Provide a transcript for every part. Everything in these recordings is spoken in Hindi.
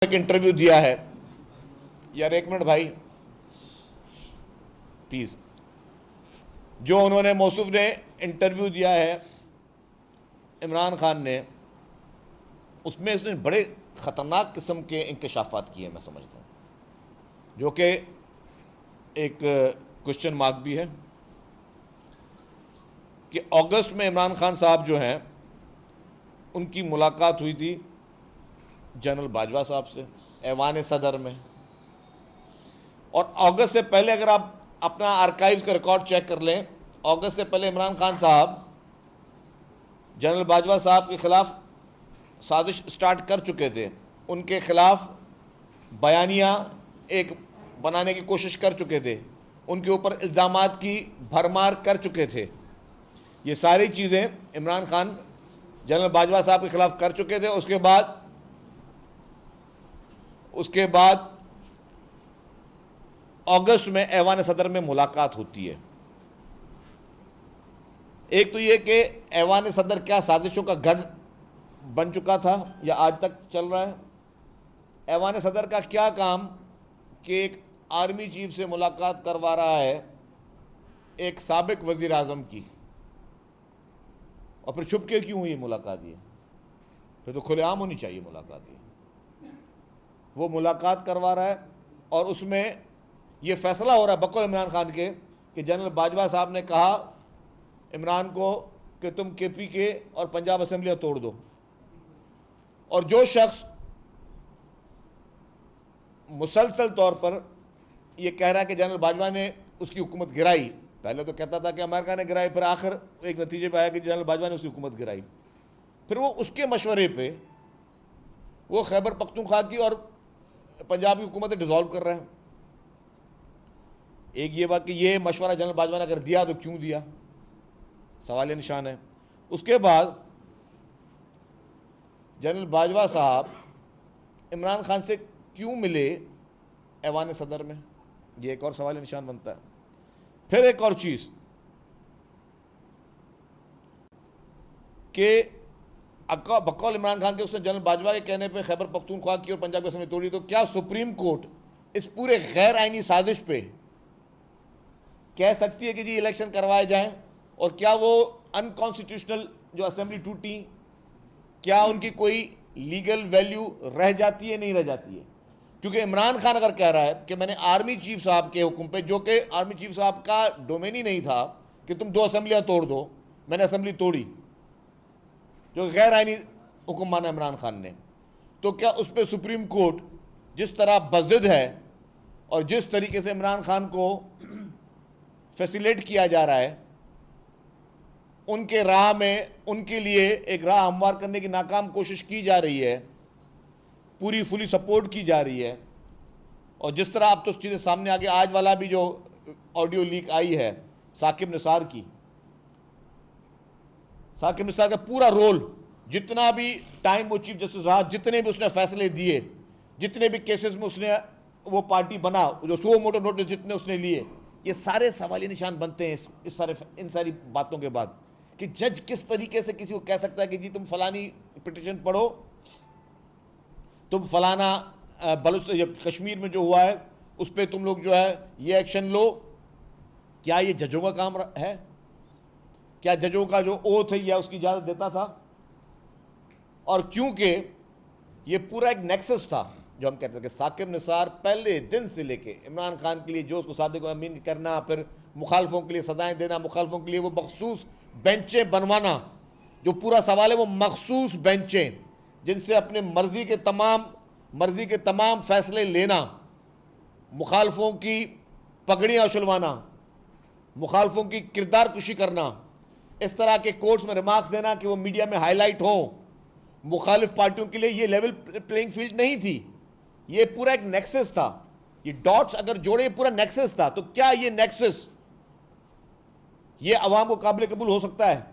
एक इंटरव्यू दिया है। यार एक मिनट भाई प्लीज। जो उन्होंने मौसूफ ने इंटरव्यू दिया है इमरान खान ने, उसमें इसने बड़े ख़तरनाक किस्म के इंकशाफात किए, मैं समझता हूँ, जो कि एक क्वेश्चन मार्क भी है कि अगस्त में इमरान खान साहब जो हैं उनकी मुलाकात हुई थी जनरल बाजवा साहब से ऐवान सदर में। और अगस्त से पहले अगर आप अपना आर्काइव्स का रिकॉर्ड चेक कर लें, अगस्त से पहले इमरान खान साहब जनरल बाजवा साहब के ख़िलाफ़ साजिश स्टार्ट कर चुके थे, उनके ख़िलाफ़ बयानिया एक बनाने की कोशिश कर चुके थे, उनके ऊपर इल्ज़ामात की भरमार कर चुके थे। ये सारी चीज़ें इमरान खान जनरल बाजवा साहब के ख़िलाफ़ कर चुके थे। उसके बाद अगस्त में ऐवान सदर में मुलाकात होती है। एक तो ये कि ऐवान सदर क्या साजिशों का गढ़ बन चुका था या आज तक चल रहा है। ऐवान सदर का क्या काम कि एक आर्मी चीफ से मुलाकात करवा रहा है एक साबिक वजीर आज़म की, और फिर छुप के क्यों हुई मुलाकात? ये फिर तो खुलेआम होनी चाहिए मुलाकात। ये वो मुलाकात करवा रहा है और उसमें ये फैसला हो रहा है बकौल इमरान खान के कि जनरल बाजवा साहब ने कहा इमरान को कि तुम KPK और पंजाब असेंबलियाँ तोड़ दो। और जो शख्स मुसलसल तौर पर यह कह रहा है कि जनरल बाजवा ने उसकी हुकूमत गिराई, पहले तो कहता था कि अमेरिका ने गिराई, फिर आखिर एक नतीजे पर आया कि जनरल बाजवा ने उसकी हुकूमत गिराई। फिर वो उसके मशवरे पे वो खैबर पख्तूनख्वा की और पंजाब की हुकूमत डिसॉल्व कर रहे हैं। एक ये बात कि ये मशवरा जनरल बाजवा ने अगर दिया तो क्यों दिया, सवाल निशान है। उसके बाद जनरल बाजवा साहब इमरान खान से क्यों मिले ऐवान सदर में, ये एक और सवाल निशान बनता है। फिर एक और चीज़ कि बकौल इमरान खान के उसने जनरल बाजवा के कहने पे खैबर पख्तूनख्वा की और पंजाब की असेंबली तोड़ी, तो क्या सुप्रीम कोर्ट इस पूरे गैर आइनी साजिश पे कह सकती है कि जी इलेक्शन करवाए जाएं? और क्या वो अनकॉन्स्टिट्यूशनल जो असेंबली टूटी, क्या उनकी कोई लीगल वैल्यू रह जाती है, नहीं रह जाती है? क्योंकि इमरान खान अगर कह रहा है कि मैंने आर्मी चीफ साहब के हुक्म पे, जो कि आर्मी चीफ साहब का डोमेन ही नहीं था कि तुम 2 असेंबलियां तोड़ दो, मैंने असेंबली तोड़ी, जो गैर आइनी हुक्म माना इमरान खान ने, तो क्या उस पर सुप्रीम कोर्ट जिस तरह बज़िद है और जिस तरीके से इमरान खान को फैसिलेट किया जा रहा है, उनके राह में उनके लिए एक राह हमवार करने की नाकाम कोशिश की जा रही है, पूरी फुली सपोर्ट की जा रही है। और जिस तरह अब तो चीज़ें सामने आगे, आज वाला भी जो ऑडियो लीक आई है साकिब निसार की, साकिब निसार का पूरा रोल, जितना भी टाइम वो चीफ जस्टिस रहा, जितने भी उसने फैसले दिए, जितने भी केसेस में उसने वो पार्टी बना, जो सो मोटो नोटिस जितने उसने लिए, ये सारे सवाल निशान बनते हैं इन सारी बातों के बाद कि जज किस तरीके से किसी को कह सकता है कि जी तुम फलानी पिटिशन पढ़ो, तुम फलाना कश्मीर में जो हुआ है उस पर तुम लोग जो है ये एक्शन लो। क्या ये जजों का काम है? क्या जजों का जो ओथ है या उसकी इजाज़त देता था? और क्योंकि ये पूरा एक नेक्सस था, जो हम कहते हैं कि साकिब निसार पहले दिन से लेके इमरान खान के लिए जो उसको सादिक अमीन करना, फिर मुखालफों के लिए सजाएं देना, मुखालफों के लिए वो मखसूस बेंचें बनवाना, जो पूरा सवाल है वो मखसूस बेंचें जिनसे अपने मर्जी के तमाम फैसले लेना, मुखालफों की पगड़ियाँ उछलवाना, मुखालफों की किरदार कुशी करना, इस तरह के कोर्ट्स में रिमार्क्स देना कि वो मीडिया में हाईलाइट हों, मुखालिफ पार्टियों के लिए ये लेवल प्लेइंग फील्ड नहीं थी। ये पूरा एक नेक्सस था। ये डॉट्स अगर जोड़े, पूरा नेक्सस था। तो क्या ये नेक्सस ये अवाम को काबिल कबूल हो सकता है?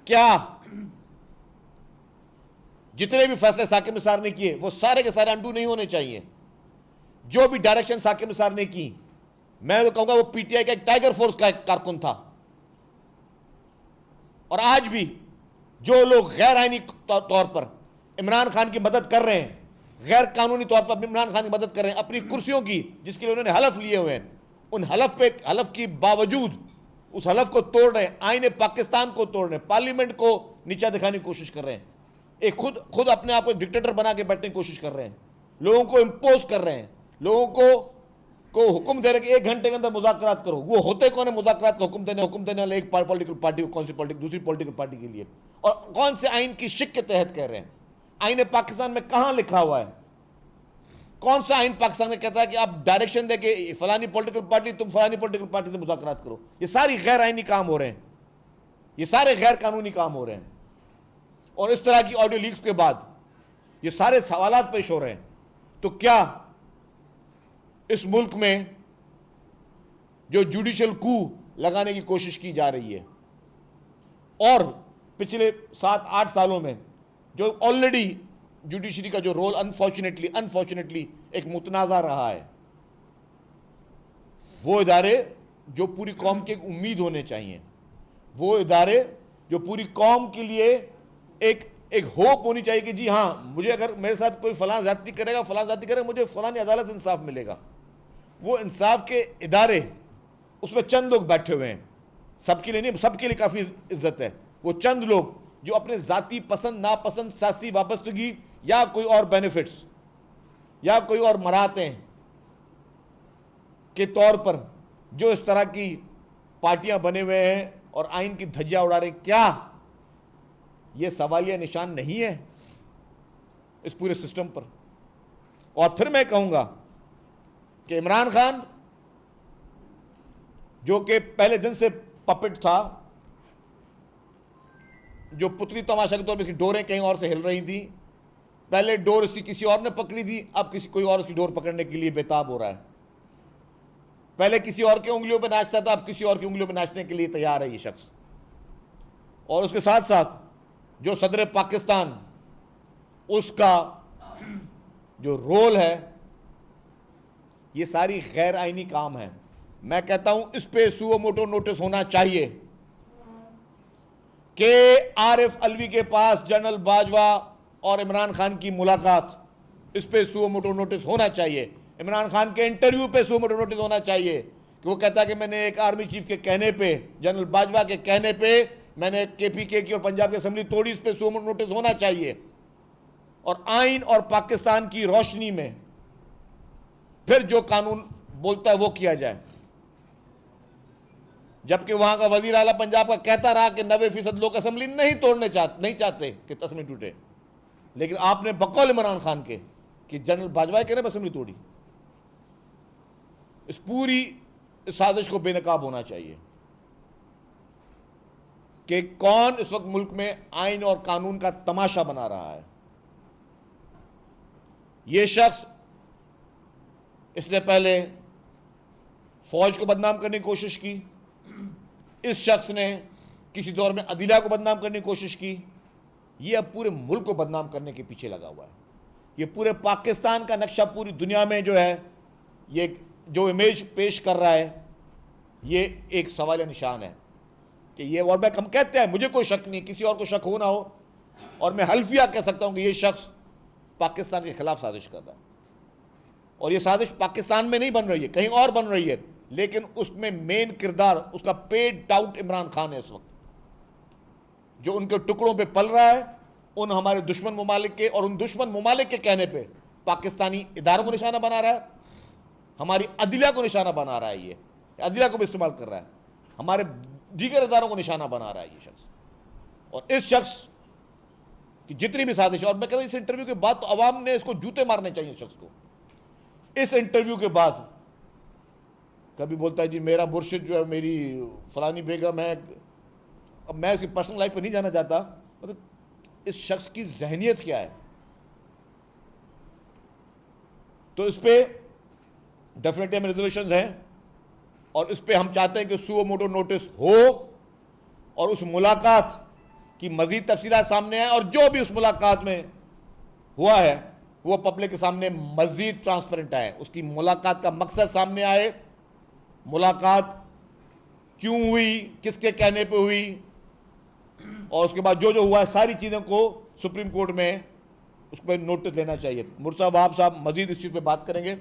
क्या जितने भी फैसले साकिब निसार ने किए वो सारे के सारे अंडू नहीं होने चाहिए? जो भी डायरेक्शन साकिब निसार ने की, मैं तो कहूंगा वो PTI का एक टाइगर फोर्स का एक कारकुन था। और आज भी जो लोग गैर आइनी तौर पर इमरान खान की मदद कर रहे हैं, गैर कानूनी तौर पर इमरान खान की मदद कर रहे हैं अपनी कुर्सियों की, जिसके लिए उन्होंने हलफ लिए हुए हैं, उन हलफ की बावजूद उस हलफ को तोड़ रहे हैं, आईने पाकिस्तान को तोड़ रहे हैं, पार्लियामेंट को नीचा दिखाने की कोशिश कर रहे हैं, एक खुद अपने आप को डिक्टेटर बना के बैठने की कोशिश कर रहे हैं, लोगों को इंपोज कर रहे हैं, लोगों को हुक्म दे रहे कि 1 घंटे के अंदर मुज़ाकरात करो। वो होते कौन है मुज़ाकरात का हुक्म देने वाले? एक पॉलिटिकल पार्टी को, कौन सी पॉलिटिकल, दूसरी पॉलिटिकल पार्टी के लिए, और कौन से आइन की शिक के तहत कह रहे हैं? आईने पाकिस्तान में कहां लिखा हुआ है? कौन सा आइन पाकिस्तान में कहता है कि आप डायरेक्शन दे के फलानी पॉलिटिकल पार्टी, तुम फलानी पॉलिटिकल पार्टी से मुज़ाकरात करो? ये सारी गैर आइनी काम हो रहे हैं, ये सारे गैर कानूनी काम हो रहे हैं। और इस तरह की ऑडियो लीक्स के बाद ये सारे सवालात पेश हो रहे हैं। तो क्या इस मुल्क में जो जुडिशियल कू लगाने की कोशिश की जा रही है, और पिछले 7-8 सालों में जो ऑलरेडी जुडिशरी का जो रोल अनफॉर्चुनेटली एक मुतनाज़ा रहा है, वो इदारे जो पूरी कौम की एक उम्मीद होने चाहिए, वो इदारे जो पूरी कौम के लिए एक होप होनी चाहिए कि जी हाँ, मुझे अगर मेरे साथ कोई फलां ज़्यादती करेगा, मुझे फलानी अदालत से इंसाफ मिलेगा, वो इंसाफ के इदारे, उसमें चंद लोग बैठे हुए हैं, सबके लिए नहीं, सबके लिए काफ़ी इज्जत है, वो चंद लोग जो अपने ज़ाती पसंद नापसंद, सियासी वाबस्तगी या कोई और बेनिफिट्स या कोई और मरातें के तौर पर जो इस तरह की पार्टियां बने हुए हैं और आइन की धज्जियां उड़ा रहे, क्या यह सवालिया निशान नहीं है इस पूरे सिस्टम पर? और फिर मैं कहूंगा कि इमरान खान, जो कि पहले दिन से पपेट था, जो पुतली तमाशा के तौर पर इसकी डोरें कहीं और से हिल रही थी, पहले डोर इसकी किसी और ने पकड़ी थी, अब कोई और इसकी डोर पकड़ने के लिए बेताब हो रहा है। पहले किसी और की उंगलियों पर नाचता था, अब किसी और की उंगलियों पर नाचने के लिए तैयार है ये शख्स। और उसके साथ साथ जो सदर पाकिस्तान, उसका जो रोल है, ये सारी गैर आईनी काम है। मैं कहता हूं इस पे सुओ मोटो नोटिस होना चाहिए कि आरिफ अलवी के पास जनरल बाजवा और इमरान खान की मुलाकात, इस पे सुओ मोटो नोटिस होना चाहिए। इमरान खान के इंटरव्यू पे सुओ मोटो नोटिस होना चाहिए कि वो कहता है कि मैंने एक आर्मी चीफ के कहने पे, जनरल बाजवा के कहने पे, मैंने केपीके की और पंजाब की असेंबली तोड़ी, इस पे सुओ मोटो नोटिस होना चाहिए। और आइन और पाकिस्तान की रोशनी में फिर जो कानून बोलता है वो किया जाए। जबकि वहां का वजीर आला पंजाब का कहता रहा कि 90% लोग असेंबली नहीं चाहते कि असेंबली टूटे, लेकिन आपने बकौल इमरान खान के कि जनरल बाजवा के ने असेंबली तोड़ी। इस पूरी साजिश को बेनकाब होना चाहिए कि कौन इस वक्त मुल्क में आइन और कानून का तमाशा बना रहा है। यह शख्स, इसने पहले फौज को बदनाम करने की कोशिश की, इस शख्स ने किसी दौर में अदलिया को बदनाम करने की कोशिश की, यह अब पूरे मुल्क को बदनाम करने के पीछे लगा हुआ है। यह पूरे पाकिस्तान का नक्शा पूरी दुनिया में जो है, ये जो इमेज पेश कर रहा है, ये एक सवाल निशान है कि ये, और मैं हम कहते हैं, मुझे कोई शक नहीं, किसी और को शक हो ना हो, और मैं हल्फिया कह सकता हूं कि ये शख्स पाकिस्तान के खिलाफ साजिश कर रहा है। और ये साजिश पाकिस्तान में नहीं बन रही है, कहीं और बन रही है, लेकिन उसमें मेन किरदार, उसका पेड टाउट इमरान खान है इस वक्त, जो उनके टुकड़ों पे पल रहा है, उन हमारे दुश्मन ममालिक के, और उन दुश्मन ममालिक के कहने पे पाकिस्तानी इदारों को निशाना बना रहा है, हमारी अदलिया को निशाना बना रहा है, ये अदलिया को भी इस्तेमाल कर रहा है, हमारे दीगर इदारों को निशाना बना रहा है ये शख्स। और इस शख्स की जितनी भी साजिश, और मैं कहता हूं इस इंटरव्यू के बाद तो अवाम ने इसको जूते मारने चाहिए इस शख्स को। इस इंटरव्यू के बाद कभी बोलता है जी मेरा मुर्शिद जो है, मेरी फलानी बेगम है, अब मैं उसकी पर्सनल लाइफ पर नहीं जाना चाहता, मतलब इस शख्स की जहनियत क्या है। तो इस पे डेफिनेटली हमें रिजर्वेशन हैं, और इस पे हम चाहते हैं कि सुओ मोटो नोटिस हो, और उस मुलाकात की मजीद तफसीलात सामने आए, और जो भी उस मुलाकात में हुआ है वो पब्लिक के सामने मजीद ट्रांसपेरेंट आए, उसकी मुलाकात का मकसद सामने आए, मुलाकात क्यों हुई, किसके कहने पे हुई, और उसके बाद जो जो हुआ है सारी चीज़ों को सुप्रीम कोर्ट में उस पर नोटिस लेना चाहिए। मुर्तज़ा वहाब साहब मजीद इस चीज़ पे बात करेंगे।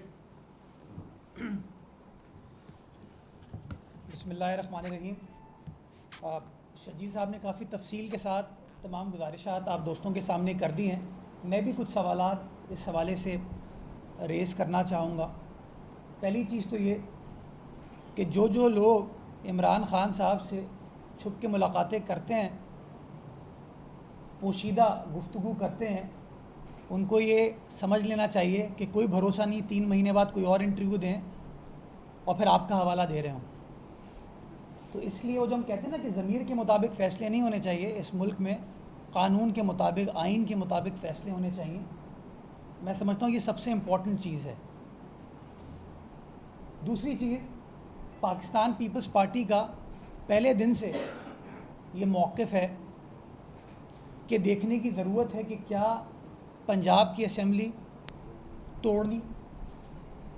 बिस्मिल्लाहिर्रहमानिर्रहीम। शजील साहब ने काफ़ी तफसील के साथ तमाम गुजारिशात आप दोस्तों के सामने कर दी हैं। मैं भी कुछ सवालात इस हवाले से रेज़ करना चाहूँगा। पहली चीज़ तो ये कि जो लोग इमरान ख़ान साहब से छुप के मुलाकातें करते हैं, पोशीदा गुफ्तगू करते हैं, उनको ये समझ लेना चाहिए कि कोई भरोसा नहीं 3 महीने बाद कोई और इंटरव्यू दें और फिर आपका हवाला दे रहे हों। तो इसलिए वो जो हम कहते हैं ना कि ज़मीर के मुताबिक फ़ैसले नहीं होने चाहिए, इस मुल्क में कानून के मुताबिक, आइन के मुताबिक फ़ैसले होने चाहिए। मैं समझता हूँ ये सबसे इम्पॉर्टेंट चीज़ है। दूसरी चीज़, पाकिस्तान पीपल्स पार्टी का पहले दिन से ये मौक़िफ़ है कि देखने की ज़रूरत है कि क्या पंजाब की असम्बली तोड़नी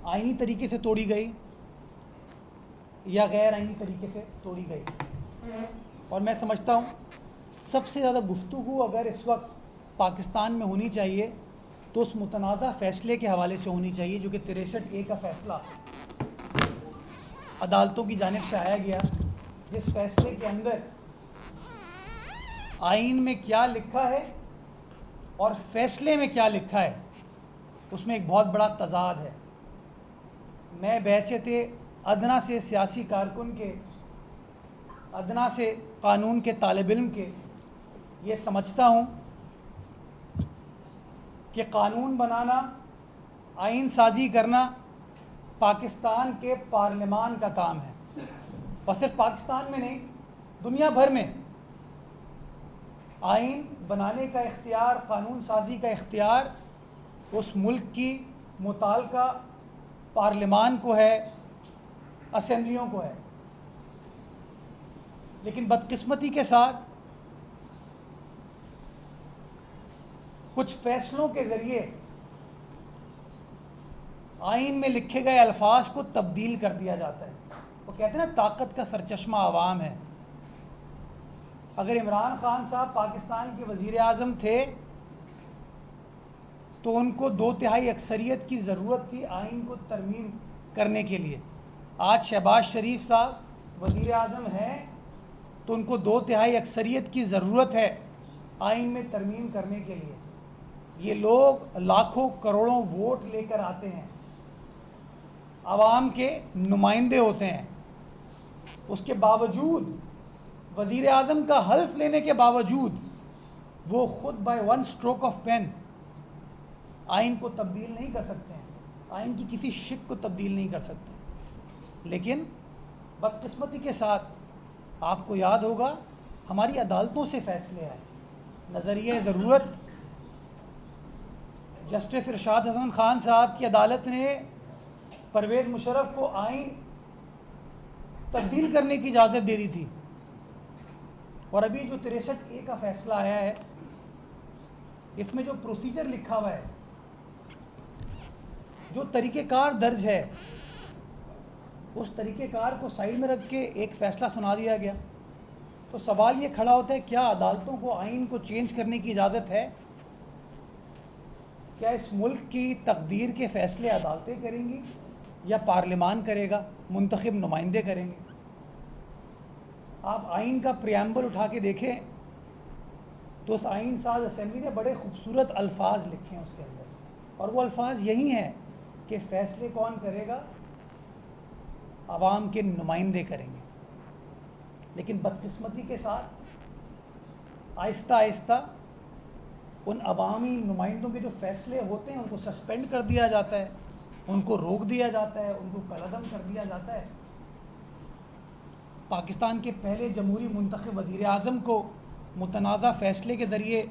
आइनी तरीके से तोड़ी गई या गैर आइनी तरीके से तोड़ी गई। और मैं समझता हूँ सबसे ज़्यादा गुफ्तगू अगर इस वक्त पाकिस्तान में होनी चाहिए तो उस मुतनाज़ा फ़ैसले के हवाले से होनी चाहिए जो कि 63A का फ़ैसला अदालतों की जानिब से आया गया, जिस फ़ैसले के अंदर आइन में क्या लिखा है और फ़ैसले में क्या लिखा है उसमें एक बहुत बड़ा तज़ाद है। मैं बहैसियत अदना से सियासी कारकुन के, अदना से कानून के तालिब इल्म के ये समझता हूँ कि कानून बनाना, आइन साजी करना पाकिस्तान के पार्लियामान का काम है। और सिर्फ पाकिस्तान में नहीं, दुनिया भर में आइन बनाने का इख्तियार, कानून साजी का इख्तियार उस मुल्क की मुताल्लिका पार्लियामान को है, असेंबलियों को है। लेकिन बदकिस्मती के साथ कुछ फैसलों के ज़रिए आइन में लिखे गए अल्फाज को तब्दील कर दिया जाता है। वो कहते हैं ना, ताकत का सरचश्मा आवाम है। अगर इमरान ख़ान साहब पाकिस्तान के वज़ीर आज़म थे तो उनको 2/3 अक्सरियत की ज़रूरत थी आइन को तरमीम करने के लिए। आज शहबाज शरीफ साहब वज़ीर आज़म हैं तो उनको 2/3 अक्सरियत की ज़रूरत है आइन में तरमीम करने के लिए। ये लोग लाखों करोड़ों वोट लेकर आते हैं, आवाम के नुमाइंदे होते हैं। उसके बावजूद वज़ीर आज़म का हल्फ लेने के बावजूद वो ख़ुद by one stroke of pen आइन को तब्दील नहीं कर सकते हैं, आइन की किसी शिक को तब्दील नहीं कर सकते। लेकिन बदकिस्मती के साथ आपको याद होगा हमारी अदालतों से फ़ैसले आए। नज़रिया ज़रूरत जस्टिस इरशाद हसन ख़ान साहब की अदालत ने परवेज़ मुशर्रफ को आइन तब्दील करने की इजाज़त दे दी थी। और अभी जो 63A का फ़ैसला आया है, इसमें जो प्रोसीजर लिखा हुआ है, जो तरीक़ेकार दर्ज है, उस तरीक़ेकार को साइड में रख के एक फ़ैसला सुना दिया गया। तो सवाल ये खड़ा होता है, क्या अदालतों को आइन को चेंज करने की इजाज़त है? क्या इस मुल्क की तकदीर के फ़ैसले अदालतें करेंगी या पार्लियामान करेगा, मुंतखब नुमाइंदे करेंगे? आप आइन का प्रियम्बल उठा के देखें तो उस आइन साज असेंबली ने बड़े खूबसूरत अल्फाज लिखे हैं उसके अंदर, और वो अल्फाज यही हैं कि फ़ैसले कौन करेगा? आवाम के नुमाइंदे करेंगे। लेकिन बदकिस्मती के साथ आहिस्ता आहिस्ता उन अवामी नुमाइंदों के जो फ़ैसले होते हैं उनको सस्पेंड कर दिया जाता है, उनको रोक दिया जाता है, उनको कलअदम कर दिया जाता है। पाकिस्तान के पहले जमहूरी मुंतखब वज़ीर आज़म को मुतनाज़ा फ़ैसले के ज़रिए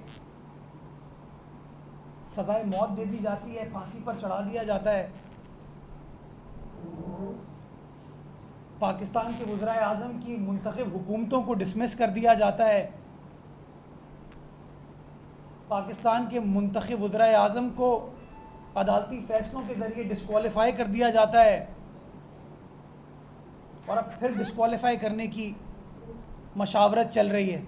सज़ाए मौत दे दी जाती है, फांसी पर चढ़ा दिया जाता है। पाकिस्तान के वज़ीर आज़म की मुंतखब हुकूमतों को डिसमिस कर दिया जाता है। पाकिस्तान के मुंतखब वज़ीर आज़म को अदालती फ़ैसलों के ज़रिए डिस्क्वालीफाई कर दिया जाता है, और अब फिर डिस्क्वालीफाई करने की मशावरत चल रही है।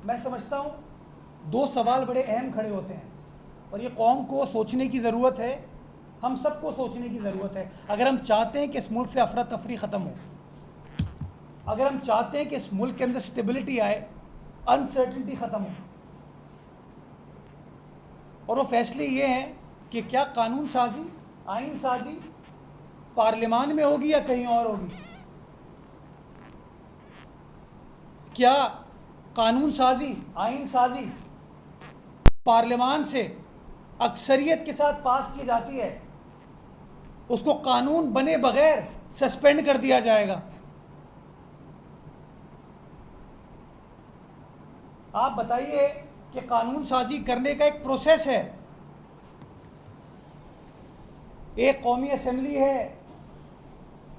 मैं समझता हूँ दो सवाल बड़े अहम खड़े होते हैं और ये कौम को सोचने की ज़रूरत है, हम सबको सोचने की ज़रूरत है। अगर हम चाहते हैं कि इस मुल्क से अफरा तफरी ख़त्म हो, अगर हम चाहते हैं कि इस मुल्क के अंदर स्टेबिलिटी आए, अनसर्टिनिटी ख़त्म हो, और वो फैसले ये हैं कि क्या कानून साजी, आइन साजी पार्लियामान में होगी या कहीं और होगी, क्या कानून साजी, आइन साजी पार्लियामान से अक्सरियत के साथ पास की जाती है, उसको कानून बने बगैर सस्पेंड कर दिया जाएगा। आप बताइए कि कानून साजी करने का एक प्रोसेस है, एक कौमी असेंबली है,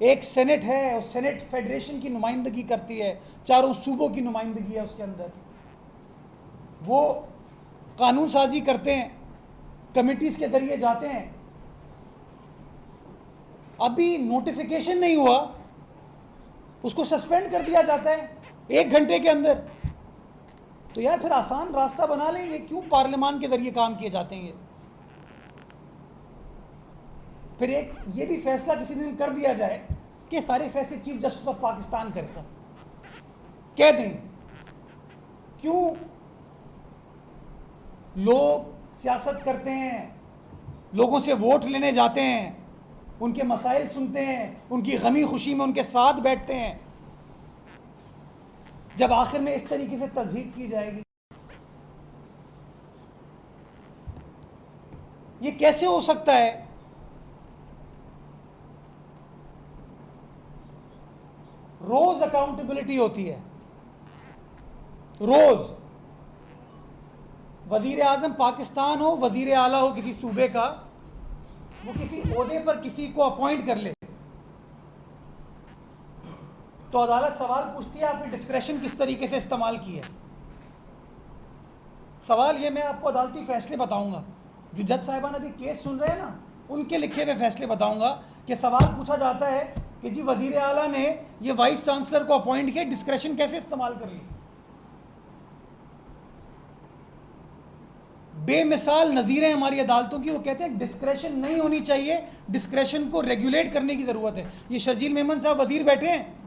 एक सेनेट है, उस सेनेट फेडरेशन की नुमाइंदगी करती है, चारों सूबों की नुमाइंदगी है उसके अंदर, वो कानून साजी करते हैं, कमिटीज के जरिए जाते हैं। अभी नोटिफिकेशन नहीं हुआ, उसको सस्पेंड कर दिया जाता है 1 घंटे के अंदर। तो यार फिर आसान रास्ता बना लेंगे, क्यों पार्लियामान के जरिए काम किए जाते हैं ये? फिर एक ये भी फैसला किसी दिन कर दिया जाए कि सारे फैसले चीफ जस्टिस ऑफ पाकिस्तान करेगा, कह दें। क्यों लोग सियासत करते हैं, लोगों से वोट लेने जाते हैं, उनके मसाइल सुनते हैं, उनकी गमी खुशी में उनके साथ बैठते हैं, जब आखिर में इस तरीके से तज़हीक की जाएगी, ये कैसे हो सकता है? रोज अकाउंटेबिलिटी होती है, रोज। वजीर आजम पाकिस्तान हो, वजीर आला हो किसी सूबे का, वो किसी ओहदे पर किसी को अपॉइंट कर ले तो अदालत सवाल पूछती है आपने डिस्क्रेशन किस तरीके से इस्तेमाल की है। सवाल ये, मैं आपको अदालती फैसले बताऊंगा, जो जज साहिबान अभी केस सुन रहे हैं ना, उनके लिखे हुए फैसले बताऊंगा कि सवाल पूछा जाता है कि जी वजीर आला ने ये वाइस चांसलर को अपॉइंट किया, डिस्क्रेशन कैसे इस्तेमाल कर ली। बेमिसाल नज़ीर हैं हमारी अदालतों की, वो कहते हैं डिस्क्रेशन नहीं होनी चाहिए, डिस्क्रेशन को रेगुलेट करने की ज़रूरत है। ये शर्जील मेमन साहब वजीर बैठे हैं,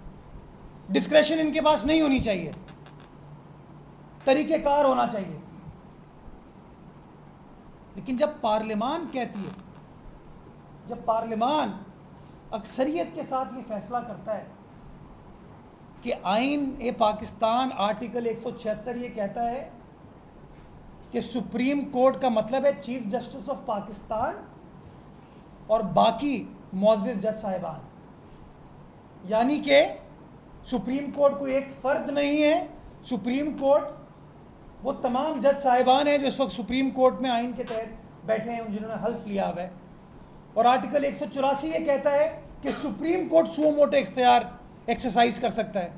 डिस्क्रेशन इनके पास नहीं होनी चाहिए, तरीक़ेकार होना चाहिए। लेकिन जब पार्लियामान कहती है, जब पार्लियामान अक्सरियत के साथ ये फैसला करता है कि आइन ए पाकिस्तान आर्टिकल 176 ये कहता है कि सुप्रीम कोर्ट का मतलब है चीफ जस्टिस ऑफ पाकिस्तान और बाकी मुअज़्ज़िज़ जज साहिबान, यानी कि सुप्रीम कोर्ट को एक फ़र्द नहीं है, सुप्रीम कोर्ट वो तमाम जज साहिबान हैं जो इस वक्त सुप्रीम कोर्ट में आइन के तहत बैठे हैं, जिन्होंने हल्फ लिया हुआ है। और आर्टिकल 184 ये कहता है कि सुप्रीम कोर्ट सुओ मोटो इख्तियार एक्सरसाइज कर सकता है।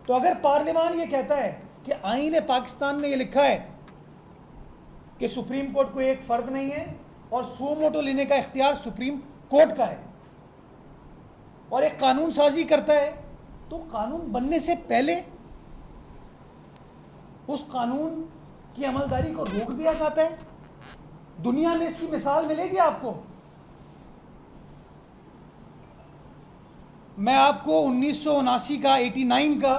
तो अगर पार्लियामान ये कहता है कि आइन पाकिस्तान में ये लिखा है कि सुप्रीम कोर्ट को एक फ़र्द नहीं है और सुओ मोटो लेने का इख्तियार सुप्रीम कोर्ट का है, और एक कानून साजी करता है, तो कानून बनने से पहले उस कानून की अमलदारी को रोक दिया जाता है। दुनिया में इसकी मिसाल मिलेगी आपको। मैं आपको 1979 का 89 का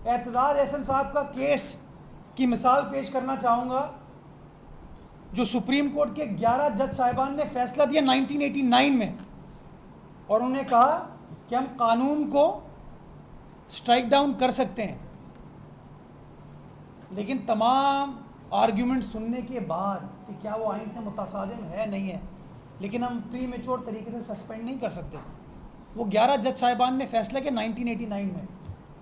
एतजाज एहसन साहब का केस की मिसाल पेश करना चाहूँगा, जो सुप्रीम कोर्ट के 11 जज साहिबान ने फैसला दिया 1989 में, और उन्होंने कहा कि हम कानून को स्ट्राइक डाउन कर सकते हैं, लेकिन तमाम आर्ग्यूमेंट सुनने के बाद कि क्या वो आइन से मुतासादिम है नहीं है, लेकिन हम प्री मेच्योर तरीके से सस्पेंड नहीं कर सकते। वो 11 जज साहिबान ने फैसला किया 1989 में।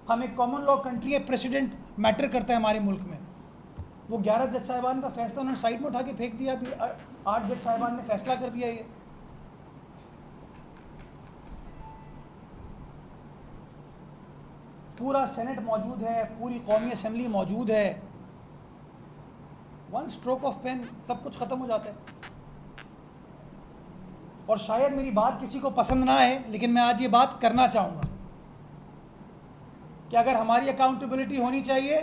हम एक कॉमन लॉ कंट्री है, प्रेसिडेंट मैटर करता है हमारे मुल्क में। वो 11 जज साहिबान का फैसला उन्होंने साइड में उठा के फेंक दिया, फिर 8 जज साहिबान ने फैसला कर दिया। ये पूरा सेनेट मौजूद है, पूरी कौमी असेंबली मौजूद है, वन स्ट्रोक ऑफ पेन सब कुछ ख़त्म हो जाता है। और शायद मेरी बात किसी को पसंद ना आए, लेकिन मैं आज ये बात करना चाहूँगा कि अगर हमारी अकाउंटेबिलिटी होनी चाहिए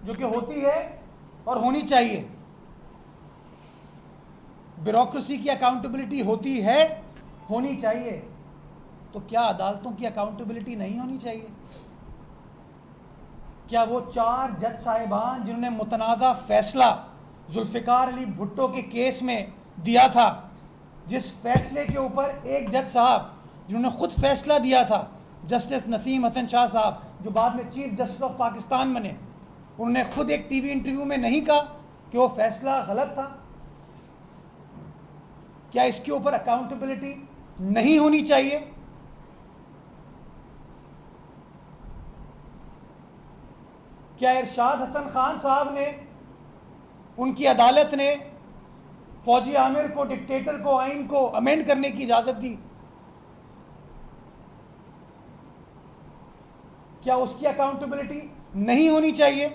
जो कि होती है और होनी चाहिए। ब्यूरोक्रेसी की अकाउंटेबिलिटी होती है, होनी चाहिए। तो क्या अदालतों की अकाउंटेबिलिटी नहीं होनी चाहिए? क्या वो 4 जज साहिबान जिन्होंने मुतनाज़ा फैसला जुल्फ़िकार अली भुट्टो के केस में दिया था, जिस फैसले के ऊपर एक जज साहब जिन्होंने खुद फैसला दिया था, जस्टिस नसीम हसन शाह साहब, जो बाद में चीफ जस्टिस ऑफ पाकिस्तान बने, उन्होंने खुद एक टीवी इंटरव्यू में नहीं कहा कि वो फैसला गलत था? क्या इसके ऊपर अकाउंटेबिलिटी नहीं होनी चाहिए? क्या इरशाद हसन खान साहब ने, उनकी अदालत ने फौजी आमिर को, डिक्टेटर को, आइन को अमेंड करने की इजाजत दी? क्या उसकी अकाउंटेबिलिटी नहीं होनी चाहिए?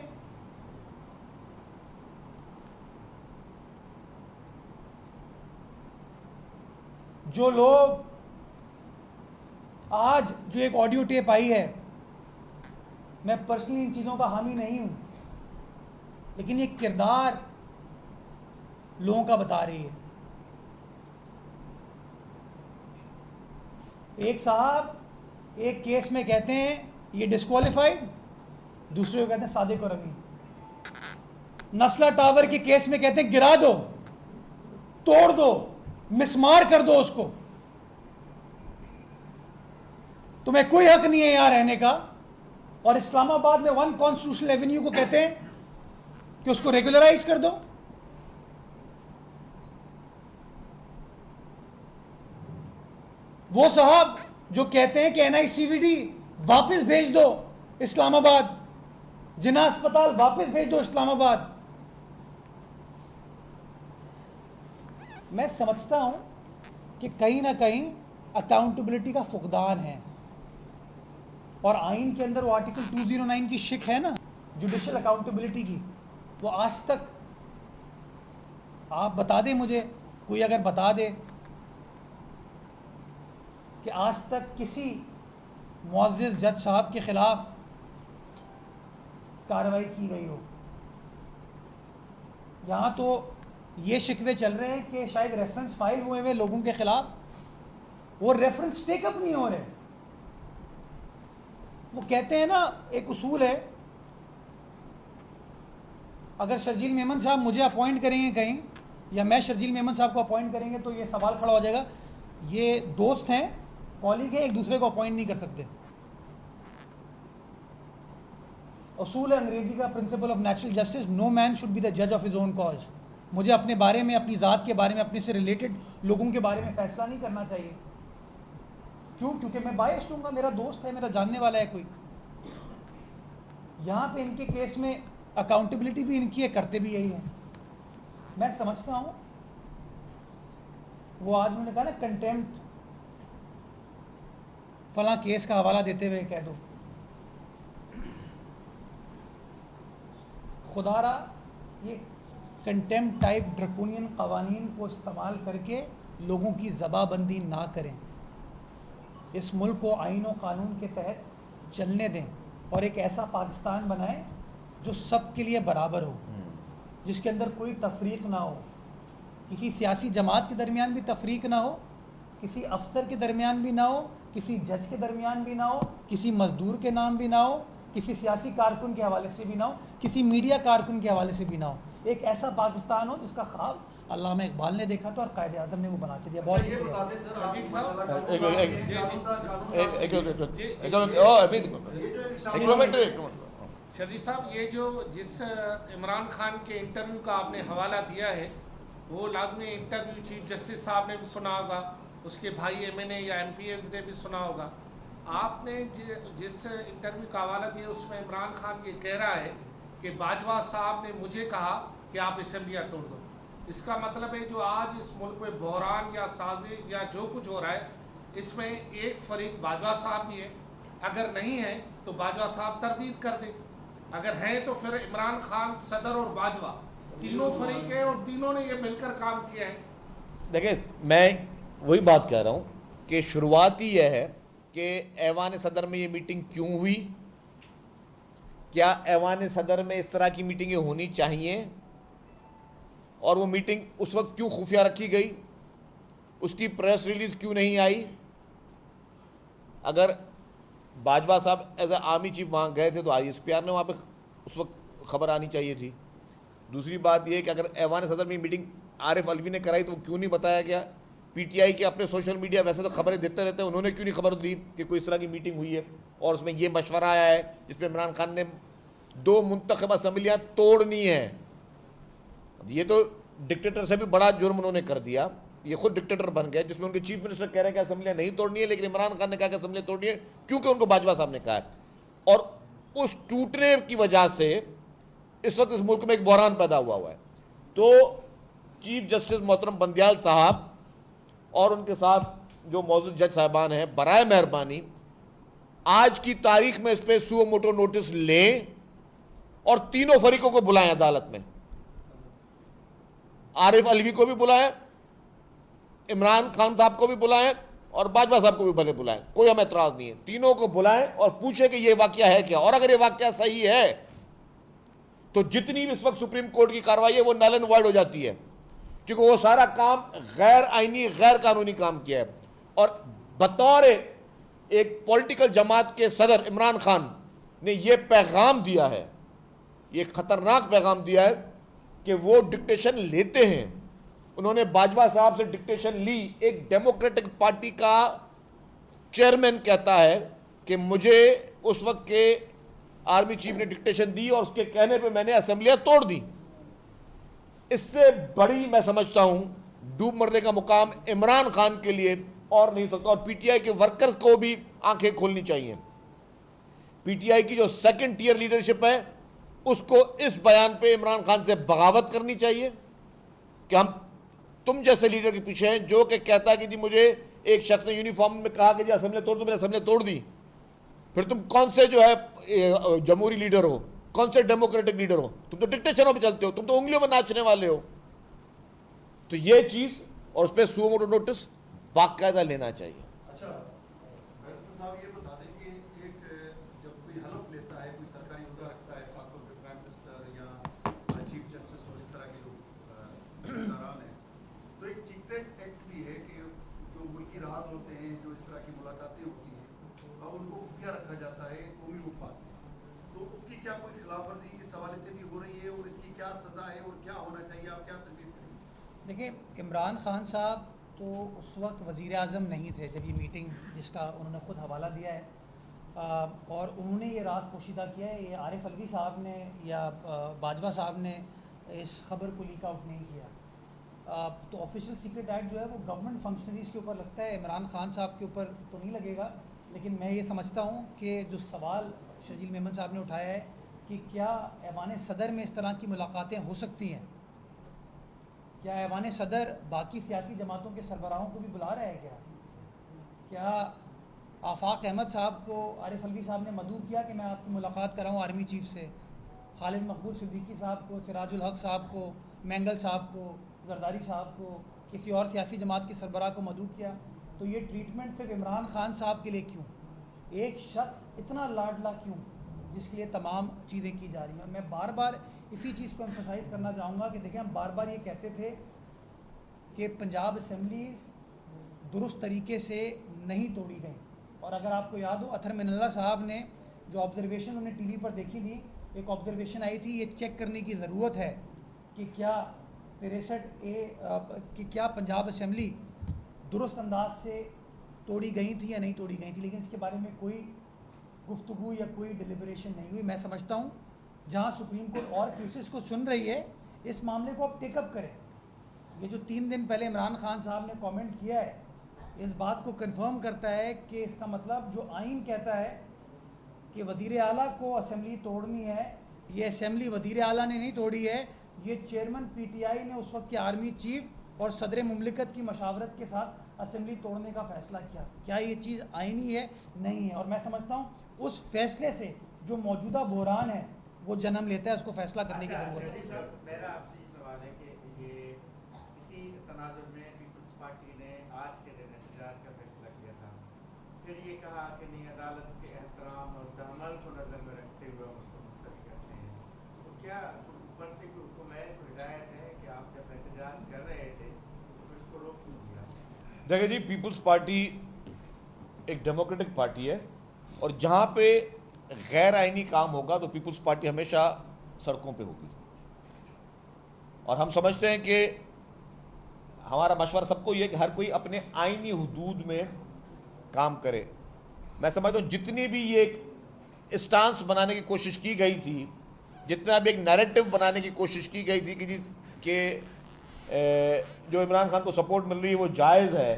जो लोग आज जो एक ऑडियो टेप आई है, मैं पर्सनली इन चीज़ों का हामी नहीं हूं, लेकिन ये किरदार लोगों का बता रही है। एक साहब एक केस में कहते हैं ये डिस्क्वालिफाइड, दूसरे को कहते हैं सादिक और अमीन। नस्ला टावर के केस में कहते हैं गिरा दो, तोड़ दो, मिसमार कर दो उसको। तुम्हें कोई हक नहीं है यहां रहने का। और इस्लामाबाद में 1 कॉन्स्टिट्यूशनल एवेन्यू को कहते हैं कि उसको रेगुलराइज कर दो। वो साहब जो कहते हैं कि NICVD वापस भेज दो इस्लामाबाद, जिन्ना अस्पताल वापस भेज दो इस्लामाबाद। मैं समझता हूं कि कहीं ना कहीं अकाउंटेबिलिटी का फुकदान है। और आइन के अंदर वो आर्टिकल 209 की शिक है ना, जुडिशल अकाउंटेबिलिटी की, वो आज तक आप बता दें मुझे, कोई अगर बता दे कि आज तक किसी मुअज़्ज़िज़ जज साहब के खिलाफ कार्रवाई की गई हो। यहाँ तो ये शिकवे चल रहे हैं कि शायद रेफरेंस फाइल हुए हुए लोगों के खिलाफ वो रेफरेंस टेकअप नहीं हो रहे। वो कहते हैं ना, एक उसूल है, अगर शर्जील मेमन साहब मुझे अपॉइंट करेंगे कहीं, या मैं शर्जील मेमन साहब को अपॉइंट करेंगे, तो ये सवाल खड़ा हो जाएगा, ये दोस्त हैं, कॉलीग हैं, एक दूसरे को अपॉइंट नहीं कर सकते। उसूल है अंग्रेजी का, principle of natural justice, no man should be the जज ऑफ हिज ओन कॉज। मुझे अपने बारे में, अपनी ज़ात के बारे में, अपने से रिलेटेड लोगों के बारे में फैसला नहीं करना चाहिए। क्यों? क्योंकि मैं बायस दूंगा, मेरा दोस्त है, मेरा जानने वाला है कोई। यहाँ पे इनके केस में अकाउंटेबिलिटी भी इनकी है, करते भी यही हैं। मैं समझता हूँ वो आज उन्होंने कहा ना, कंटेम्प्ट फला केस का हवाला देते हुए कह दो, खुदारा ये कंटेम्प्ट टाइप ड्रकोनियन कवानीन को इस्तेमाल करके लोगों की ज़बाबंदी ना करें। इस मुल्क को आइन और कानून के तहत चलने दें और एक ऐसा पाकिस्तान बनाएं जो सब के लिए बराबर हो, जिसके अंदर कोई तफरीक ना हो, किसी सियासी जमात के दरमियान भी तफरीक ना हो, किसी अफसर के दरमियान भी ना हो, किसी जज के दरमियान भी ना हो, किसी मजदूर के नाम भी ना हो, किसी सियासी कारकुन के हवाले से भी ना हो, किसी मीडिया कारकुन के हवाले से भी ना हो। एक ऐसा पाकिस्तान हो जिसका ख्वाब अल्लामा इकबाल ने देखा था और कायद आज़म ने वो बना के दिया। बहुत शर्जील साहब, ये जो जिस इमरान खान के इंटरव्यू का आपने हवाला दिया है, वो लाजमी इंटरव्यू चीफ जस्टिस साहब ने भी सुना होगा, उसके भाई MNA या MPA ने भी सुना होगा। आपने जिस इंटरव्यू का हवाला दिया उसमें इमरान खान ये कह रहा है कि बाजवा साहब ने मुझे कहा कि आप असेंबलियाँ तोड़ दो। इसका मतलब है जो आज इस मुल्क में बहरान या साजिश या जो कुछ हो रहा है, इसमें एक फरीक बाजवा साहब भी है। अगर नहीं है तो बाजवा साहब तरदीद कर दें, अगर हैं तो फिर इमरान खान, सदर और बाजवा तीनों फरीक हैं और तीनों ने ये मिलकर काम किया है। देखिए, मैं वही बात कह रहा हूँ कि शुरुआत ही यह है कि ऐवान सदर में ये मीटिंग क्यों हुई, क्या ऐवान सदर में इस तरह की मीटिंगें होनी चाहिए, और वो मीटिंग उस वक्त क्यों खुफिया रखी गई, उसकी प्रेस रिलीज क्यों नहीं आई? अगर बाजवा साहब एज ए आर्मी चीफ वहाँ गए थे तो ISPR ने वहाँ पे उस वक्त खबर आनी चाहिए थी। दूसरी बात यह कि अगर ऐवान सदर में मीटिंग आरिफ अलवी ने कराई तो वो क्यों नहीं बताया गया? PTI के अपने सोशल मीडिया वैसे तो खबरें देते रहते हैं, उन्होंने क्यों नहीं खबर दी कि कोई इस तरह की मीटिंग हुई है और उसमें ये मशवरा आया है जिसमें इमरान खान ने 2 मुंतखब असम्बलियाँ तोड़नी है? ये तो डिक्टेटर से भी बड़ा जुर्म उन्होंने कर दिया, ये खुद डिक्टेटर बन गए, जिसमें उनके चीफ मिनिस्टर कह रहे हैं कि असम्बलियाँ नहीं तोड़नी है, लेकिन इमरान खान ने कहा कि असम्बलियाँ तोड़नी है क्योंकि उनको बाजवा साहब ने कहा है। और उस टूटने की वजह से इस वक्त इस मुल्क में एक बहरान पैदा हुआ है। तो चीफ जस्टिस मोहतरम बंदयाल साहब और उनके साथ जो मौजूद जज साहबान हैं, बराए मेहरबानी आज की तारीख में इस पर सुओ मोटो नोटिस लें और तीनों फरीकों को बुलाएं अदालत में। आरिफ अलवी को भी बुलाएं, इमरान खान साहब को भी बुलाएं और बाजवा साहब को भी भले बुलाएं, कोई हमें एतराज नहीं है। तीनों को बुलाएं और पूछें कि यह वाकया है क्या, और अगर यह वाकया सही है तो जितनी भी इस वक्त सुप्रीम कोर्ट की कार्रवाई है वो नल एंड वॉइड हो जाती है, क्योंकि वो सारा काम गैर आईनी गैर कानूनी काम किया है। और बतौर एक पॉलिटिकल जमात के सदर इमरान खान ने यह पैगाम दिया है, ये खतरनाक पैगाम दिया है कि वो डिक्टेशन लेते हैं। उन्होंने बाजवा साहब से डिक्टेशन ली। एक डेमोक्रेटिक पार्टी का चेयरमैन कहता है कि मुझे उस वक्त के आर्मी चीफ ने डिक्टेशन दी और उसके कहने पे मैंने असेंबलियां तोड़ दी। इससे बड़ी मैं समझता हूं डूब मरने का मुकाम इमरान खान के लिए और नहीं सकता। और PTI के वर्कर्स को भी आंखें खोलनी चाहिए। PTI की जो सेकंड टियर लीडरशिप है उसको इस बयान पे इमरान खान से बगावत करनी चाहिए कि हम तुम जैसे लीडर के पीछे हैं जो कि कहता है कि जी मुझे एक शख्स ने यूनिफॉर्म में कहा कि जी असेंबली तोड़ दो, मैंने असेंबली तोड़ दी। फिर तुम कौन से जो है जमहूरी लीडर हो, कौन से डेमोक्रेटिक लीडर हो? तुम तो डिक्टेशनों पे चलते हो, तुम तो उंगलियों में नाचने वाले हो। तो ये चीज और उस पर सुओ मोटो नोटिस बाकायदा लेना चाहिए। अच्छा, बैरिस्टर साहब ये बता दें कि एक जब कोई हलफ लेता है, कोई सरकारी ओहदा रखता है, खासतौर पर प्राइम मिनिस्टर या चीफ जस्टिस और इस तरह के जो दौरान है, तो एक सीक्रेट एक्ट भी है कि जो मुल्की राज होते हैं, जो इस तरह की मुलाकातें होती हैं, अब उनको खुफिया रखा जाता है कौमी मुफाद में। तो उसकी क्या कोई खिलाफवर्जी इस हवाले से भी हो रही है और इसकी क्या सजा है और क्या होना चाहिए, आप क्या तजवीज़ करेंगे? देखिए, इमरान खान साहब तो उस वक्त वज़ीर आज़म नहीं थे जब ये मीटिंग, जिसका उन्होंने ख़ुद हवाला दिया है, और उन्होंने ये राज पोशीदा किया है। ये आरिफ अलवी साहब ने या बाजवा साहब ने इस खबर को लीक आउट नहीं किया। तो ऑफिशियल सीक्रेट एक्ट जो है वो गवर्नमेंट फंक्शनरीज़ के ऊपर लगता है, इमरान खान साहब के ऊपर तो नहीं लगेगा। लेकिन मैं ये समझता हूँ कि जो सवाल शर्जील मेमन साहब ने उठाया है कि क्या ऐवान सदर में इस तरह की मुलाकातें हो सकती हैं, क्या ऐवान सदर बाकी सियासी जमातों के सरबराहों को भी बुला रहा है? क्या आफाक अहमद साहब को आरिफ अलवी साहब ने मदऊ किया कि मैं आपकी मुलाकात कराऊँ आर्मी चीफ से? खालिद मकबूल सिद्दीकी साहब को, सिराजुल हक साहब को, मैंगल साहब को, जरदारी साहब को, किसी और सियासी जमात के सरबराह को मदऊ किया? तो ये ट्रीटमेंट सिर्फ इमरान खान साहब के लिए क्यों? एक शख्स इतना लाडला क्यों जिसके लिए तमाम चीज़ें की जा रही हैं? और मैं बार बार इसी चीज़ को एम्फसाइज़ करना चाहूँगा कि देखिए, हम बार बार ये कहते थे कि पंजाब असम्बलीज़ दुरुस्त तरीके से नहीं तोड़ी गई। और अगर आपको याद हो, अथर मिनल्ला साहब ने जो ऑब्जर्वेशन उन्हें TV पर देखी थी, एक ऑब्जर्वेशन आई थी, ये चेक करने की ज़रूरत है कि क्या 63A कि क्या पंजाब असम्बली दुरुस्त अंदाज से तोड़ी गई थी या नहीं तोड़ी गई थी। लेकिन इसके बारे में कोई गुफ्तगू या कोई डिलिबरेशन नहीं हुई। मैं समझता हूँ जहाँ सुप्रीम कोर्ट और केसेस को सुन रही है, इस मामले को अब टेकअप करें। ये जो 3 दिन पहले इमरान खान साहब ने कमेंट किया है, इस बात को कंफर्म करता है कि इसका मतलब जो आइन कहता है कि वज़ीर आला को असेंबली तोड़नी है, ये असेंबली वज़ीर आला ने नहीं तोड़ी है, ये चेयरमैन PTI ने उस वक्त के आर्मी चीफ और सदर मुमलिकत की मशावरत के साथ असेंबली तोड़ने का फ़ैसला किया। क्या ये चीज़ आइनी है? नहीं है। और मैं समझता हूँ उस फैसले से जो मौजूदा बहरान है वो जन्म लेता है, उसको फैसला करने की ज़रूरत है। मेरा आपसे ये सवाल है कि ये इसी तनाजुर में पीपल्स पार्टी ने आज के दिन एहतजाज का फैसला किया था, फिर ये कहा कि नहीं, अदालत के एहतराम और तहम्मुल को नज़र में रखते हुए उसको क्या ऊपर से कोई हुक्म है, कोई हिदायत है कि आप जब एहतजाज कर रहे थे तो इसको रोक क्यों दिया? देखिए जी, पीपल्स पार्टी एक डेमोक्रेटिक पार्टी है और जहाँ पे गैर आइनी काम होगा तो पीपल्स पार्टी हमेशा सड़कों पे होगी। और हम समझते हैं कि हमारा मशवरा सबको ये है कि हर कोई अपने आइनी हुदूद में काम करे। मैं समझता हूँ जितनी भी ये स्टांस बनाने की कोशिश की गई थी, जितना भी एक नैरेटिव बनाने की कोशिश की गई थी कि जी कि जो इमरान खान को सपोर्ट मिल रही है वो जायज़ है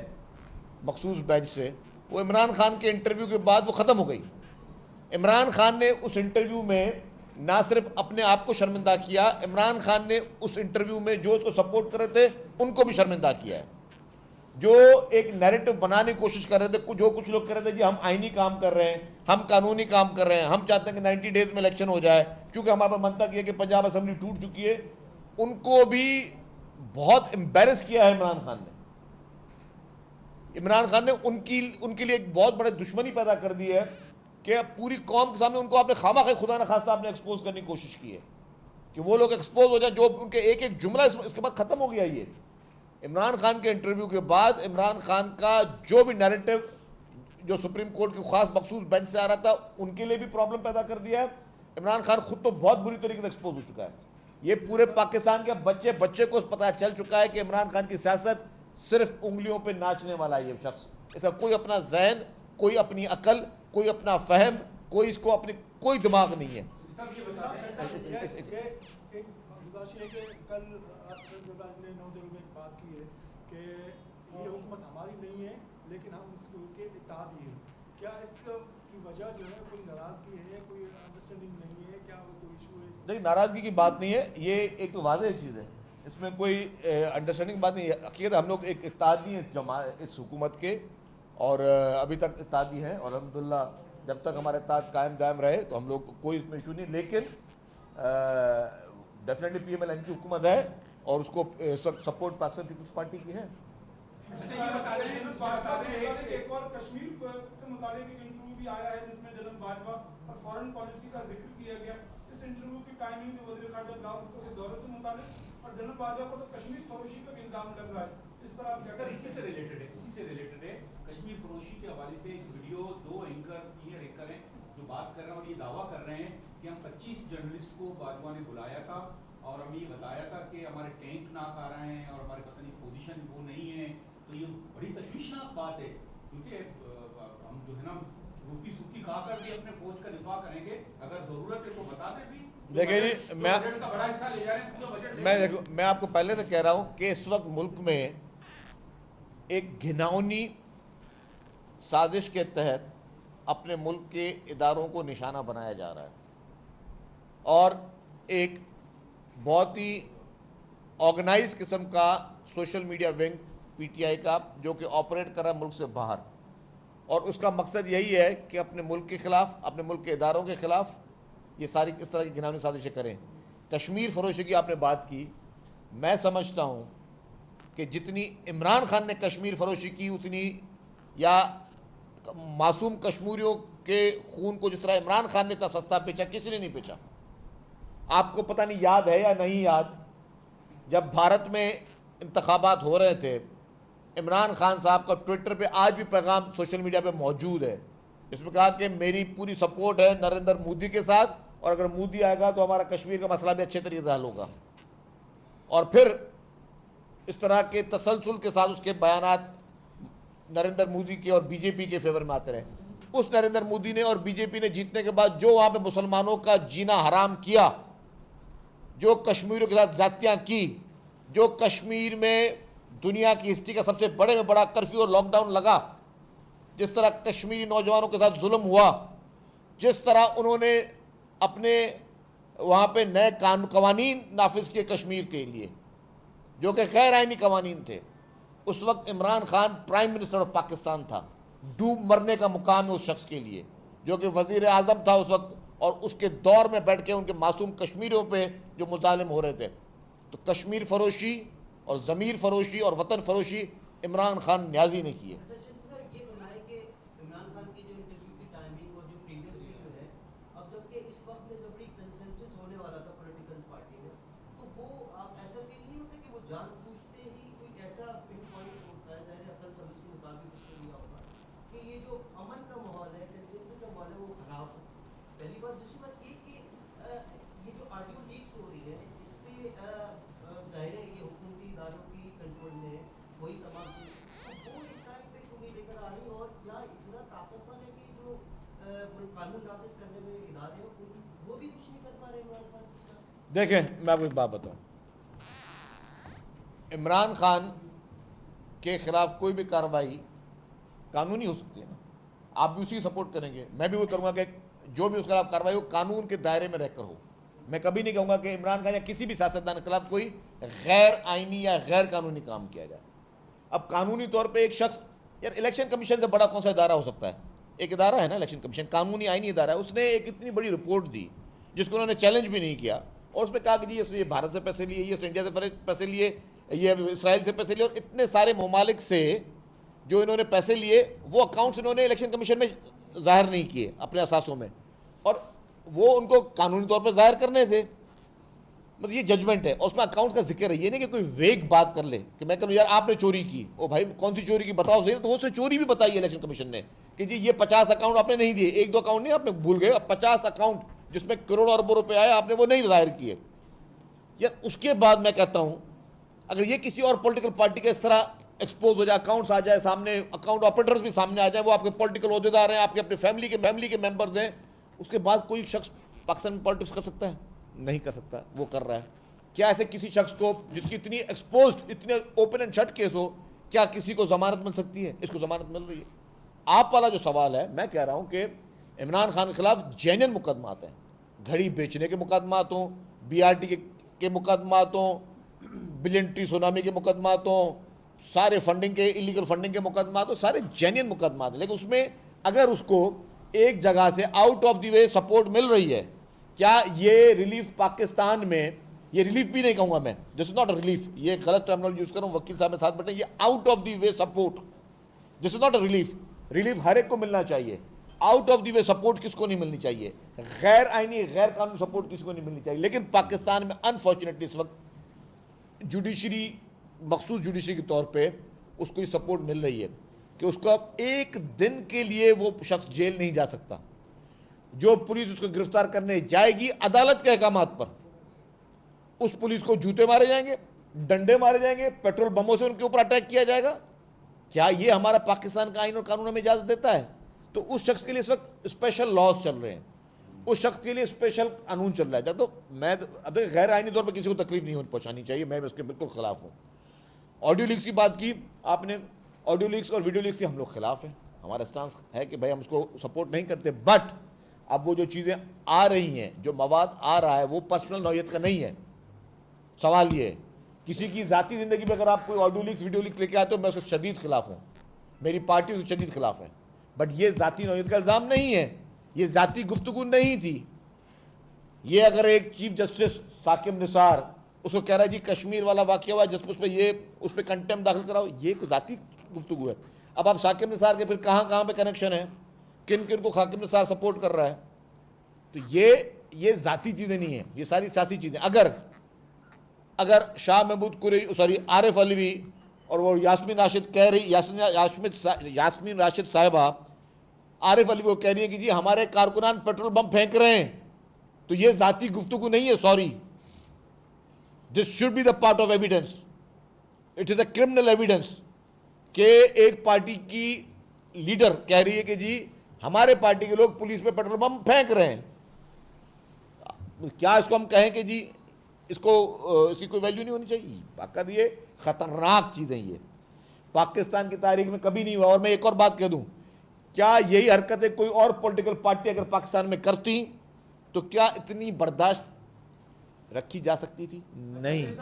मखसूस बेंच से, वो इमरान खान के इंटरव्यू के बाद वो ख़त्म हो गई। इमरान खान ने उस इंटरव्यू में ना सिर्फ अपने आप को शर्मिंदा किया, इमरान खान ने उस इंटरव्यू में जो उसको सपोर्ट कर रहे थे उनको भी शर्मिंदा किया है। जो एक नैरेटिव बनाने की कोशिश कर रहे थे, जो कुछ लोग कह रहे थे जी हम आईनी काम कर रहे हैं, हम कानूनी काम कर रहे हैं, हम चाहते हैं कि 90 डेज में इलेक्शन हो जाए क्योंकि हमारे पास मनता किया कि पंजाब असेंबली टूट चुकी है, उनको भी बहुत एम्बेरस किया है इमरान खान ने। इमरान खान ने उनके लिए एक बहुत बड़े दुश्मनी पैदा कर दी है कि पूरी कौम के सामने उनको आपने खामा खुदा न खास्ता आपने एक्सपोज करने की कोशिश की है कि वो लोग एक्सपोज हो जाए। जो उनके एक एक जुमला इसके बाद ख़त्म हो गया। ये इमरान खान के इंटरव्यू के बाद इमरान खान का जो भी नैरेटिव जो सुप्रीम कोर्ट की खास मखसूस बेंच से आ रहा था उनके लिए भी प्रॉब्लम पैदा कर दिया है। इमरान खान खुद तो बहुत बुरी तरीके से एक्सपोज हो चुका है। ये पूरे पाकिस्तान के बच्चे बच्चे को पता चल चुका है कि इमरान खान की सियासत सिर्फ उंगलियों पे नाचने वाला है। ये शख्स, इसका कोई अपना जहन, कोई अपनी अकल, कोई अपना फहम, कोई इसको अपनी कोई दिमाग नहीं है। एक गुजारिश है कि कल ने नौजवानों में बात की है कि ये हुकूमत हमारी नहीं है लेकिन हम इसके इत्तेहादी हैं। क्या इसकी वजह जो है कोई नाराज़गी है, कोई अंडरस्टैंडिंग नहीं है, क्या कोई इशू है? देखिए, नाराज़गी की बात नहीं है, ये एक तो वाज़ेह चीज़ है, इसमें कोई अंडरस्टैंडिंग की बात नहीं है। हकीकत हम लोग एक इत्तेहादी हैं इस हुकूमत के और अभी तक इत्तेहादी हैं और अल्हम्दुलिल्लाह जब तक हमारे इत्तेहाद कायम दायम रहे तो हम लोग कोई इसमें इशू नहीं। लेकिन डेफिनेटली PMLN की हुकूमत है और उसको सपोर्ट पाकिस्तान पीपल्स पार्टी की है। एक और कश्मीर से मुतालिक एक इंटरव्यू भी आया है जिसमें जनरल बाजवा और फॉरेन पॉलिसी का जिक्र किया गया। इस इंटरव्यू की टाइमिंग जो वज़ीर ख़ारजा बिलावल भुट्टो के दौरे से मुतालिक और जनरल बाजवा को तो कश्मीर फरोशी का भी इल्जाम लग रहा है। इस पर आप क्या? इसी से रिलेटेड है कश्मीर फरोशी के हवाले से एक वीडियो, 2 एंकर सीनियर एंकर हैं जो बात कर रहे हैं और ये दावा कर रहे हैं कि हम 25 जर्नलिस्ट को बाजवा ने बुलाया था और हमें ये बताया था कि हमारे टैंक नाक आ रहे हैं और हमारे पता नहीं पोजीशन वो नहीं है। तो ये बड़ी तशवीशनाक बात है क्योंकि हम जो है ना रूखी सूखी खाकर भी अपने फौज का दिफा करेंगे, अगर जरूरत है तो बताते भी। देखिए जी, बजट का बड़ा हिस्सा ले जा रहे हैं, पूरा बजट मैं आपको पहले से कह रहा हूँ कि इस वक्त मुल्क में एक घिनौनी साजिश के तहत अपने मुल्क के इदारों को निशाना बनाया जा रहा है और एक बहुत ही ऑर्गेनाइज किस्म का सोशल मीडिया विंग PTI का जो कि ऑपरेट कर रहा है मुल्क से बाहर, और उसका मकसद यही है कि अपने मुल्क के ख़िलाफ़, अपने मुल्क के इदारों के ख़िलाफ़ ये सारी इस तरह की घिनौनी साजिशें करें। कश्मीर फरोशी की आपने बात की, मैं समझता हूँ कि जितनी इमरान खान ने कश्मीर फरोशी की उतनी या मासूम कश्मीरियों के खून को जिस तरह इमरान खान ने इतना सस्ता बेचा किसी ने नहीं बेचा। आपको पता नहीं याद है या नहीं याद, जब भारत में इंतखाबात हो रहे थे इमरान खान साहब का ट्विटर पे आज भी पैगाम सोशल मीडिया पे मौजूद है, इसमें कहा कि मेरी पूरी सपोर्ट है नरेंद्र मोदी के साथ और अगर मोदी आएगा तो हमारा कश्मीर का मसला भी अच्छे तरीके से हल होगा। और फिर इस तरह के तसलसल के साथ उसके बयानात नरेंद्र मोदी के और बीजेपी के फेवर में आते रहे। उस नरेंद्र मोदी ने और बीजेपी ने जीतने के बाद जो वहाँ पे मुसलमानों का जीना हराम किया, जो कश्मीरियों के साथ ज़्यादतियाँ की, जो कश्मीर में दुनिया की हिस्ट्री का सबसे बड़े में बड़ा कर्फ्यू और लॉकडाउन लगा, जिस तरह कश्मीरी नौजवानों के साथ जुल्म हुआ, जिस तरह उन्होंने अपने वहाँ पे नए कवानीन नाफिज किए कश्मीर के लिए जो कि गैर आइनी कवानीन थे, उस वक्त Imran Khan prime minister of Pakistan था। डूब मरने का मुकाम है उस शख्स के लिए जो कि वज़ीर आज़म था उस वक्त, और उसके दौर में बैठ के उनके मासूम कश्मीरियों पे जो मुजालिम हो रहे थे। तो कश्मीर फरोशी और ज़मीर फरोशी और वतन फरोशी इमरान खान न्याजी ने की है। ये बनाए कि इमरान खान की जो इंटरव्यू की टाइमिंग और जो प्रीवियसली जो है, अब जबकि इस वक्त में जो बड़ी कंसेंसस होने वाला था पॉलिटिकल देखें, मैं आपको एक बात बताऊं, इमरान खान के खिलाफ कोई भी कार्रवाई कानूनी हो सकती है ना। आप भी उसी की सपोर्ट करेंगे, मैं भी वो करूंगा कि जो भी उसके खिलाफ कार्रवाई हो कानून के दायरे में रहकर हो। मैं कभी नहीं कहूंगा कि इमरान खान या किसी भी सियासतदान के खिलाफ कोई गैर आईनी या गैर कानूनी काम किया जाए। अब कानूनी तौर पे एक शख्स, यार इलेक्शन कमीशन से बड़ा कौन सा इदारा हो सकता है? एक इदारा है ना इलेक्शन कमीशन, कानूनी आईनी इदारा है। उसने एक इतनी बड़ी रिपोर्ट दी जिसको उन्होंने चैलेंज भी नहीं किया, और उसमें कहा कि जी ये भारत से पैसे लिए, ये इंडिया से पैसे लिए, ये इसराइल से पैसे लिए, और इतने सारे ममालिक से जो इन्होंने पैसे लिए वो अकाउंट्स इन्होंने इलेक्शन कमीशन में जाहिर नहीं किए अपने असासों में, और वो उनको कानूनी तौर पर जाहिर करने थे। मतलब ये जजमेंट है और उसमें अकाउंट्स का जिक्र है। ये नहीं कि कोई वेग बात कर ले कि मैं कहूँ यार आपने चोरी की, ओ भाई कौन सी चोरी की बताओ सही। तो उसने चोरी भी बताई इलेक्शन कमीशन ने कि जी ये 50 अकाउंट आपने नहीं दिए, एक दो अकाउंट नहीं आपने भूल गए, 50 अकाउंट जिसमें करोड़ों अरबों रुपए आए आपने वो नहीं जाहिर किए। यार उसके बाद मैं कहता हूँ अगर ये किसी और पॉलिटिकल पार्टी के इस तरह एक्सपोज हो जाए, अकाउंट्स आ जाए सामने, अकाउंट ऑपरेटर्स भी सामने आ जाए, वो आपके पॉलिटिकल ओहदेदार हैं, आपके अपने फैमिली के मेंबर्स हैं, उसके बाद कोई शख्स पाकिस्तान में पॉलिटिक्स कर सकता है? नहीं कर सकता। वो कर रहा है। क्या ऐसे किसी शख्स को जिसकी इतनी एक्सपोज्ड, इतने ओपन एंड शट केस हो, क्या किसी को जमानत मिल सकती है? इसको जमानत मिल रही है। आप वाला जो सवाल है, मैं कह रहा हूं कि इमरान खान के खिलाफ जेन्युइन मुकदमात हैं, घड़ी बेचने के मुकदमात हों, BRT के मुकदमात हों, बिलियन ट्री सुनामी के मुकदमात हों, सारे फंडिंग के, इलीगल फंडिंग के मुकदमात हों, सारे जेन्युइन मुकदमात हैं। लेकिन उसमें अगर उसको एक जगह से out of the way support मिल रही है, क्या ये रिलीफ पाकिस्तान में, ये रिलीफ भी नहीं कहूंगा मैं, this is not a relief, ये गलत टर्मिनोलॉजी यूज कर रहा हूं, वकील साहब के साथ बैठे, ये out of the way support, this is not a relief. Relief हर एक को मिलना चाहिए, out of the way support किसको नहीं मिलनी चाहिए, गैर आईनी गैर कानूनी सपोर्ट किसको नहीं मिलनी चाहिए। लेकिन पाकिस्तान में अनफॉर्चुनेटली इस वक्त जुडिशरी, मखसूस जुडिशरी के तौर पे उसको ये सपोर्ट मिल रही है कि उसका एक दिन के लिए वो शख्स जेल नहीं जा सकता। जो पुलिस उसको गिरफ्तार करने जाएगी अदालत के अहकामात पर, उस पुलिस को जूते मारे जाएंगे, डंडे मारे जाएंगे, पेट्रोल बमों से उनके ऊपर अटैक किया जाएगा। क्या ये हमारा पाकिस्तान का आईन और कानून हमें इजाजत देता है? तो उस शख्स के लिए इस वक्त स्पेशल लॉज चल रहे हैं, उस शख्स के लिए स्पेशल कानून चल रहा है। तो मैं अभी गैर आईनी तौर पर किसी को तकलीफ नहीं पहुंचानी चाहिए, मैं इसके बिल्कुल खिलाफ हूँ। ऑडियो लीक्स की बात की आपने, ऑडियो लीक्स और वीडियो लीक्स के हम लोग खिलाफ हैं। हमारा स्टांस है कि भाई हम उसको सपोर्ट नहीं करते, बट अब वो जो चीज़ें आ रही हैं, जो मवाद आ रहा है, वो पर्सनल नौयत का नहीं है। सवाल ये है किसी की ज़ाती ज़िंदगी में अगर आप कोई ऑडियो लीक्स वीडियो लीक्स लेके आते हो, मैं उसके शदीद खिलाफ हूँ, मेरी पार्टी उसके शदीद खिलाफ है। बट ये ज़ाती नौयत का इल्ज़ाम नहीं है, ये ज़ाती गुफ्तगू नहीं थी। ये अगर एक चीफ जस्टिस साकिब निसार उसको कह रहा है जी कश्मीर वाला वाक़या हुआ जिस पर ये उस पर कंटेम्प्ट दाखिल कराओ, ये कोई ज़ाती गुफ्तगू है। अब आप साकिब निसार के फिर कहाँ कहाँ पे कनेक्शन है, किन किन को साकिब निसार सपोर्ट कर रहा है, तो ये ज़ाती चीज़ें नहीं है, ये सारी सियासी चीज़ें। अगर शाह महमूद कुरैशी, सॉरी आरिफ अलवी और वो यास्मीन राशिद कह रही, यास्मीन राशिद साहिबा आरिफ अलवी को कह रही है कि जी हमारे कारकुनान पेट्रोल बम फेंक रहे हैं, तो ये ज़ाती गुफ्तगू नहीं है। Sorry, this should be the part of evidence, it is a criminal evidence कि एक पार्टी की लीडर कह रही है कि जी हमारे पार्टी के लोग पुलिस पे पेट्रोल बम फेंक रहे हैं। क्या इसको हम कहें कि जी इसकी कोई वैल्यू नहीं होनी चाहिए? बाकायदा ये खतरनाक चीज़ें, ये पाकिस्तान की तारीख में कभी नहीं हुआ। और मैं एक और बात कह दूं, क्या यही हरकतें कोई और पॉलिटिकल पार्टी अगर पाकिस्तान में करती तो क्या इतनी बर्दाश्त रखी जा सकती थी? नहीं। आप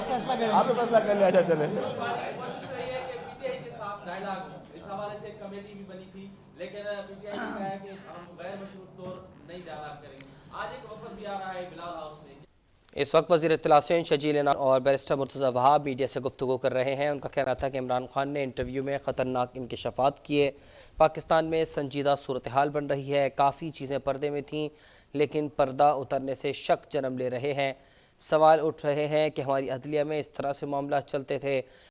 फैसला करें। आप फैसला कर लिया। अच्छा चले, कोशिश रही है कि पीटीआई के साथ डायलॉग, इस हवाले से एक कमेटी भी बनी थी, लेकिन पीटीआई ने कहा कि हम गैर मशरूत तौर नहीं डायलॉग करेंगे। आज एक वफद भी आ रहा है बिलाल हाउस में। इस वक्त वज़ीर इत्तलात शजील इनाम और बैरिस्टर मुर्तज़ा वहाब मीडिया से गुफ्तगू कर रहे हैं। उनका कहना था कि इमरान खान ने इंटरव्यू में ख़तरनाक इंकशाफात किए, पाकिस्तान में संजीदा सूरत हाल बन रही है, काफ़ी चीज़ें पर्दे में थीं लेकिन पर्दा उतरने से शक जन्म ले रहे हैं। सवाल उठ रहे हैं कि हमारी अदलिया में इस तरह से मामला चलते थे।